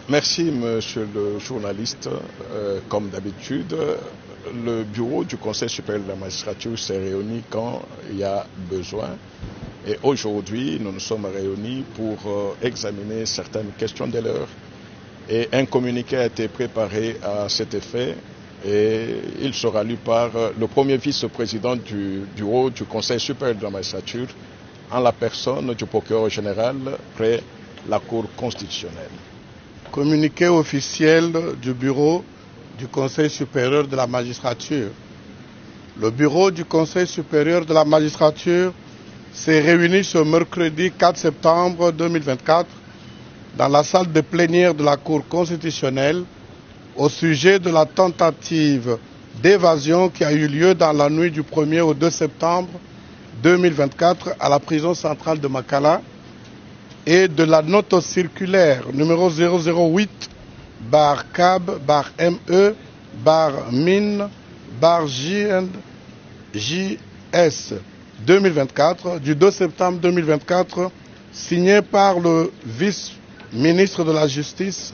Merci, monsieur le journaliste. Comme d'habitude, le bureau du Conseil supérieur de la magistrature s'est réuni quand il y a besoin. Et aujourd'hui, nous nous sommes réunis pour examiner certaines questions de l'heure. Et un communiqué a été préparé à cet effet et il sera lu par le premier vice-président du bureau du Conseil supérieur de la magistrature en la personne du procureur général près la Cour constitutionnelle. Communiqué officiel du bureau du Conseil supérieur de la magistrature. Le bureau du Conseil supérieur de la magistrature s'est réuni ce mercredi 4 septembre 2024 dans la salle de plénière de la Cour constitutionnelle au sujet de la tentative d'évasion qui a eu lieu dans la nuit du 1er au 2 septembre 2024 à la prison centrale de Makala et de la note circulaire numéro 008-CAB-ME-MIN-JS 2024 du 2 septembre 2024 signée par le vice-ministre de la Justice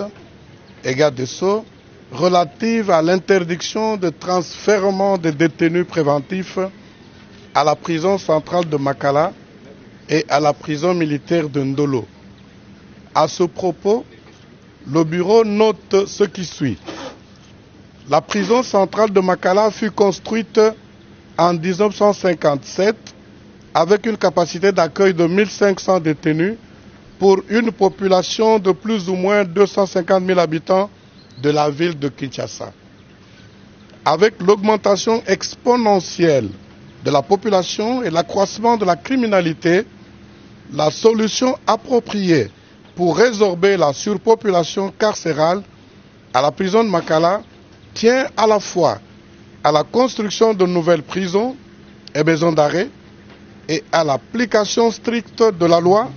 et garde des Sceaux relative à l'interdiction de transfèrement des détenus préventifs à la prison centrale de Makala et à la prison militaire de Ndolo. À ce propos, le bureau note ce qui suit. La prison centrale de Makala fut construite en 1957 avec une capacité d'accueil de 1500 détenus pour une population de plus ou moins 250 000 habitants de la ville de Kinshasa. Avec l'augmentation exponentielle de la population et l'accroissement de la criminalité, la solution appropriée pour résorber la surpopulation carcérale à la prison de Makala tient à la fois à la construction de nouvelles prisons et maisons d'arrêt et à l'application stricte de la loi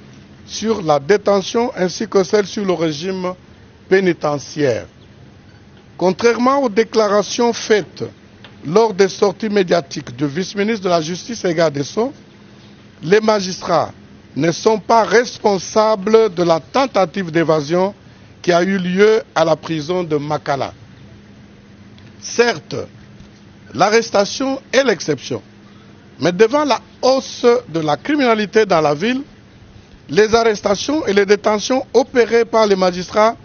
sur la détention ainsi que celle sur le régime pénitentiaire. Contrairement aux déclarations faites lors des sorties médiatiques du vice-ministre de la Justice et garde des Sceaux, les magistrats ne sont pas responsables de la tentative d'évasion qui a eu lieu à la prison de Makala. Certes, l'arrestation est l'exception, mais devant la hausse de la criminalité dans la ville, les arrestations et les détentions opérées par les magistrats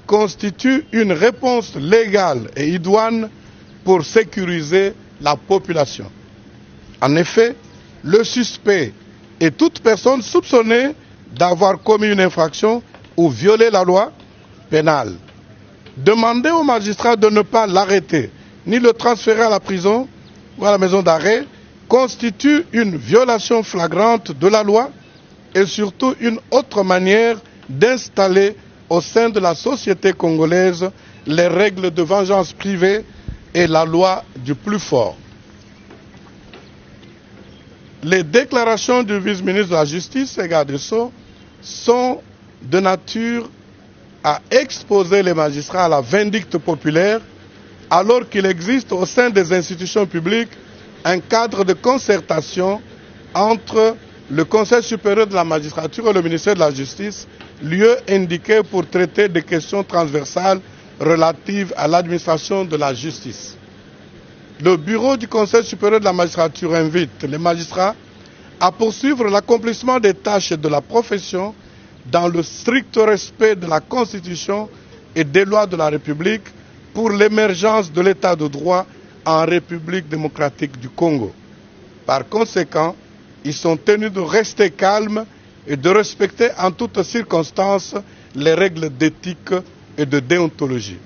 constituent une réponse légale et idoine pour sécuriser la population. En effet, le suspect et toute personne soupçonnée d'avoir commis une infraction ou violé la loi pénale. Demander au magistrat de ne pas l'arrêter ni le transférer à la prison ou à la maison d'arrêt constitue une violation flagrante de la loi et surtout une autre manière d'installer au sein de la société congolaise les règles de vengeance privée et la loi du plus fort. Les déclarations du vice-ministre de la Justice et garde des Sceaux sont de nature à exposer les magistrats à la vindicte populaire alors qu'il existe au sein des institutions publiques un cadre de concertation entre le Conseil supérieur de la magistrature et le ministère de la Justice, lieu indiqué pour traiter des questions transversales relatives à l'administration de la justice. Le bureau du Conseil supérieur de la magistrature invite les magistrats à poursuivre l'accomplissement des tâches de la profession dans le strict respect de la Constitution et des lois de la République pour l'émergence de l'État de droit en République démocratique du Congo. Par conséquent, ils sont tenus de rester calmes et de respecter en toutes circonstances les règles d'éthique et de déontologie.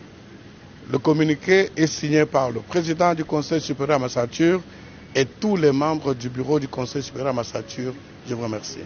Le communiqué est signé par le président du Conseil supérieur de la magistrature et tous les membres du bureau du Conseil supérieur de la magistrature. Je vous remercie.